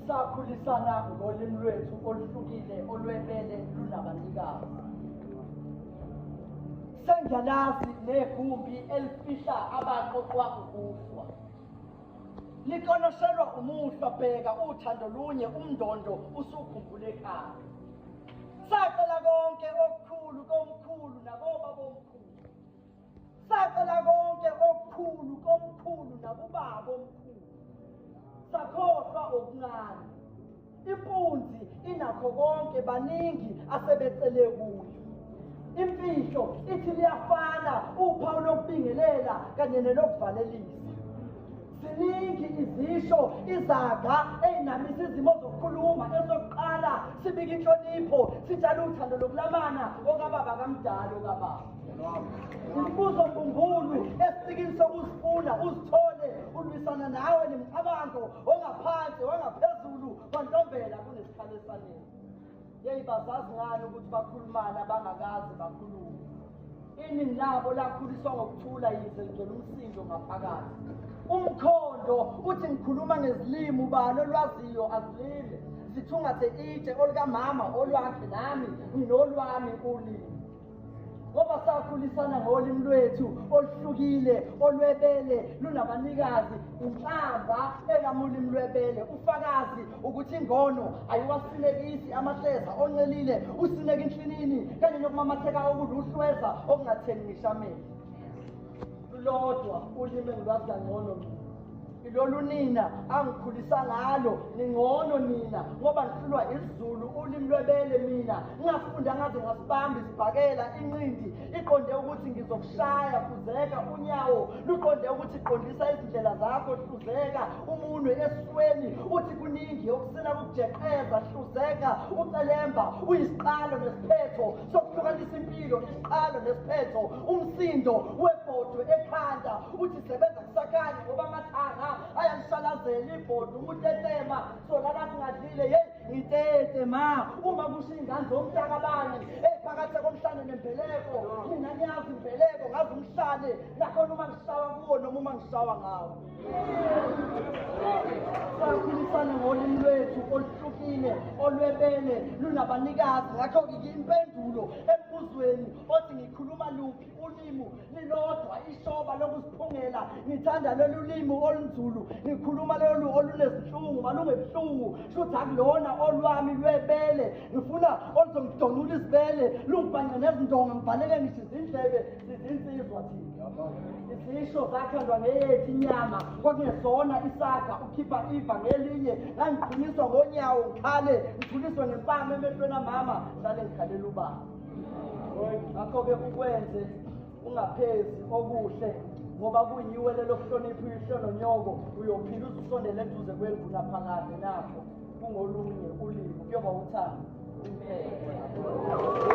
sakhulisana ngolimi lwethu oluhlukile olwebele lunabanikazi. Sengiyalazi negumbi elifihla abaqoqwa ukuhlwa. Likonoshelwa umuhlwa, bheka uthando lunye, umndondo usukhumbule ekhaya. Sacela konke okukhulu komkhulu nakobabomkhulu. Sacela konke okukhulu komkhulu nakubabomkhulu. Sakhohlwa okuncane. Impunzi inakho konke, baningi asebecele kuyo. Imfihlo ithi liyafana, uphawu lokubingelela kanye nelokuvalelisa. Ziningi izisho, izaga ey'namisa izimo zokukhuluma. Esokuqala sibika inhlonipho, sitshale uthando lokulamana okababa kamdala okababa. Imibuzo mbumbulu esikini sokuzifuna uzithole ulwisana nawe nemicabango ongaphansi wangaphezulu kwantombela kunesikhala esanele. Yeyi bazazi ngani ukuthi bakhulumana bangakazi bakhulume. Iningi labo lakhuliswa ngokuthula yize ligcwele umsindo ngaphakathi. Umkhondo uthi ngikhuluma ngezilimi, ubani olwaziyo azilime. Zithungathe itshe olukamama olwakhe nami nginolwami ulimi. Ngoba sakhulisana ngolimi lwethu oluhlukile olwebele lunabanikazi, inhlamba ekamulimi lwebele, ufakazi ukuthi ingono ayiwasinekisi amahleza oncelile, usineka inhlinini kanye nokumamatheka okuluhlweza okungathengi ngishameni. Lulodwa ulimi engilwazi kangcono mina, ilolu nina angikhulisa ngalo. Ningcono nina ngoba ngihlulwa isiZulu, ulimi lwebele mina ngingafunda ngaze ngasibamba isibhakela. Incindi iqonde ukuthi ngizokushaya, hluzeka. Unyawo luqonde ukuthi qondisa izindlela zakho, hluzeka. Umunwe esweni uthi kuningi okusina kukujeqeza, hluzeka. Ucelemba uyisiqalo nesiphetho sokuhlukanisa impilo, isiqalo nesiphetho. Umsindo webhodwe ekhanda uthi sebenza kusakhanya ngoba amathanga ayalishalazela ibhodo. Umuntu etema solala singadlile, yeyi ngitete ma uma kusho iy'ngane zomntakabani phakathi komhlane nembeleko. Mina ngiyazi imbeleko, ngazi umhlane nakhona uma ngishawa kuwo noma uma ngishawa ngawo. Sakhulisana ngolimi lwethu oluhlukile olwebele lunabanikazi. Ngakho-ke impendulo embuzweni othi ngikhuluma luphi ulimi lilodwa, ishoba lokuziphungela. Ngithanda lolu limi olunzulu, ngikhuluma lolu olunezinhlungu malungebuhlungu, shuthi akulona olwami lwebele. Ngifuna oluzongidonula izibele, lungibhance nezindonga, ngibhaleke ngisho izindlebe zizinsizwa thina. Izisho zakhandwa ngeyethu inyama, kwakungesona isaga ukhipha iva ngelinye. Ngangiqiniswa ngonyawo ngikhale, ngithuliswe ngempama emehlweni amama, hlale ngikhalela ubaba. Ngakho-ke ukwenze ungaphezi okuhle, ngoba kuyiwe lelo kuhlonipha uyihlo nonyoko. Uyophila uzusondele eduze kwelivuna phakade nakho kungolunye ulimi kuyoba uthando impela.